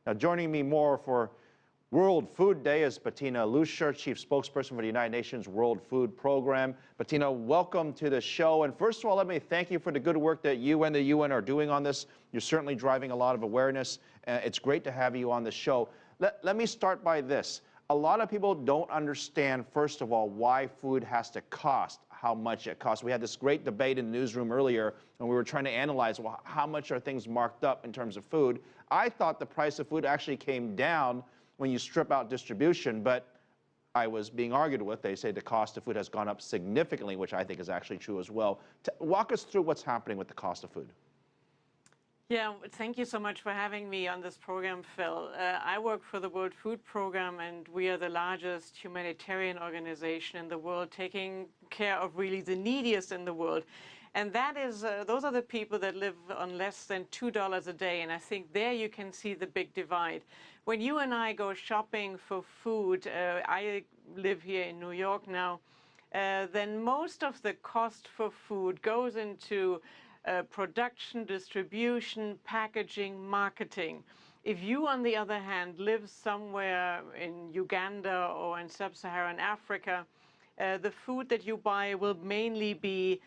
Now, joining me more for World Food Day is Bettina Luescher, Chief Spokesperson for the United Nations World Food Program. Bettina, welcome to the show. And first of all, let me thank you for the good work that you and the UN are doing on this. You're certainly driving a lot of awareness. It's great to have you on the show. Let me start by this. A lot of people don't understand, first of all, why food has to cost, how much it costs. We had this great debate in the newsroom earlier when we were trying to analyze, well, how much are things marked up in terms of food. I thought the price of food actually came down when you strip out distribution, but I was being argued with. They say the cost of food has gone up significantly, which I think is actually true as well. Walk us through what's happening with the cost of food. Yeah, thank you so much for having me on this program, Phil. I work for the World Food Program, and we are the largest humanitarian organization in the world, taking care of really the neediest in the world. And that is, those are the people that live on less than $2 a day. And I think there you can see the big divide. When you and I go shopping for food, I live here in New York now, then most of the cost for food goes into production, distribution, packaging, marketing. If you, on the other hand, live somewhere in Uganda or in sub-Saharan Africa, the food that you buy will mainly be,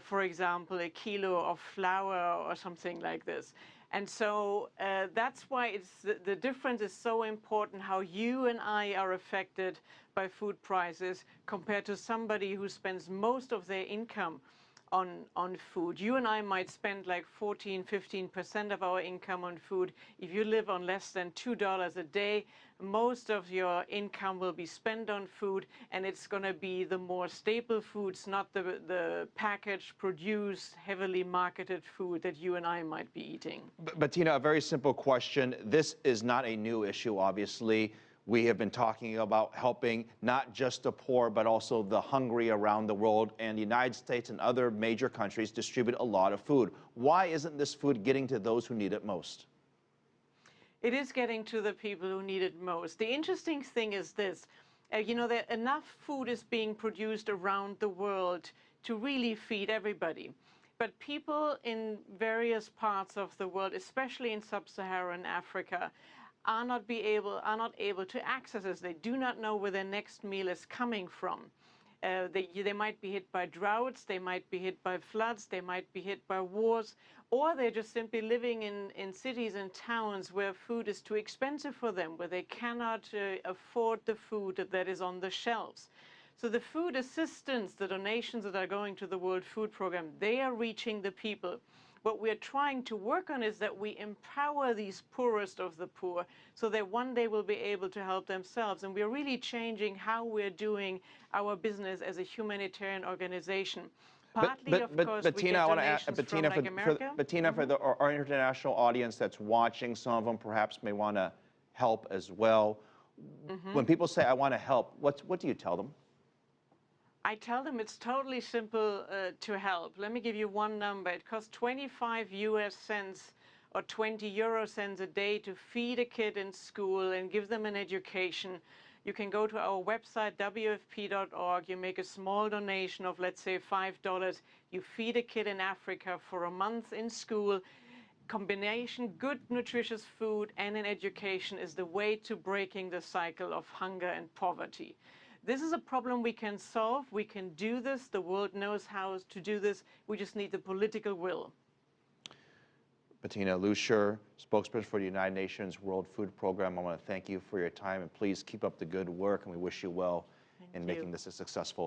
for example, a kilo of flour or something like this. And so that's why the difference is so important, how you and I are affected by food prices compared to somebody who spends most of their income on food. You and I might spend like 14–15% of our income on food. If you live on less than $2 a day, most of your income will be spent on food, and it's going to be the more staple foods, not the packaged, produced, heavily marketed food that you and I might be eating. Bettina, a very simple question. This is not a new issue, obviously. We have been talking about helping not just the poor, but also the hungry around the world. And the United States and other major countries distribute a lot of food. Why isn't this food getting to those who need it most? It is getting to the people who need it most. The interesting thing is this. You know, that enough food is being produced around the world to really feed everybody. But people in various parts of the world, especially in sub-Saharan Africa, are not able to access this. They do not know where their next meal is coming from. They might be hit by droughts, they might be hit by floods, they might be hit by wars, or they're just simply living in cities and towns where food is too expensive for them, where they cannot afford the food that is on the shelves. So the food assistance, the donations that are going to the World Food Program, they are reaching the people. What we're trying to work on is that we empower these poorest of the poor so that one day will be able to help themselves. And we're really changing how we're doing our business as a humanitarian organization. Partly, of course, Bettina, we get donations from like America. Bettina, for our international audience that's watching, some of them perhaps may want to help as well. When people say, I want to help, what do you tell them? I tell them it's totally simple to help. Let me give you one number. It costs 25 US cents or 20 euro cents a day to feed a kid in school and give them an education. You can go to our website, wfp.org. You make a small donation of, let's say, $5. You feed a kid in Africa for a month in school. Combination, good, nutritious food and an education is the way to breaking the cycle of hunger and poverty. This is a problem we can solve. We can do this. The world knows how to do this. We just need the political will. Bettina Luescher, spokesperson for the United Nations World Food Program. I want to thank you for your time, and please keep up the good work, and we wish you well in making this a successful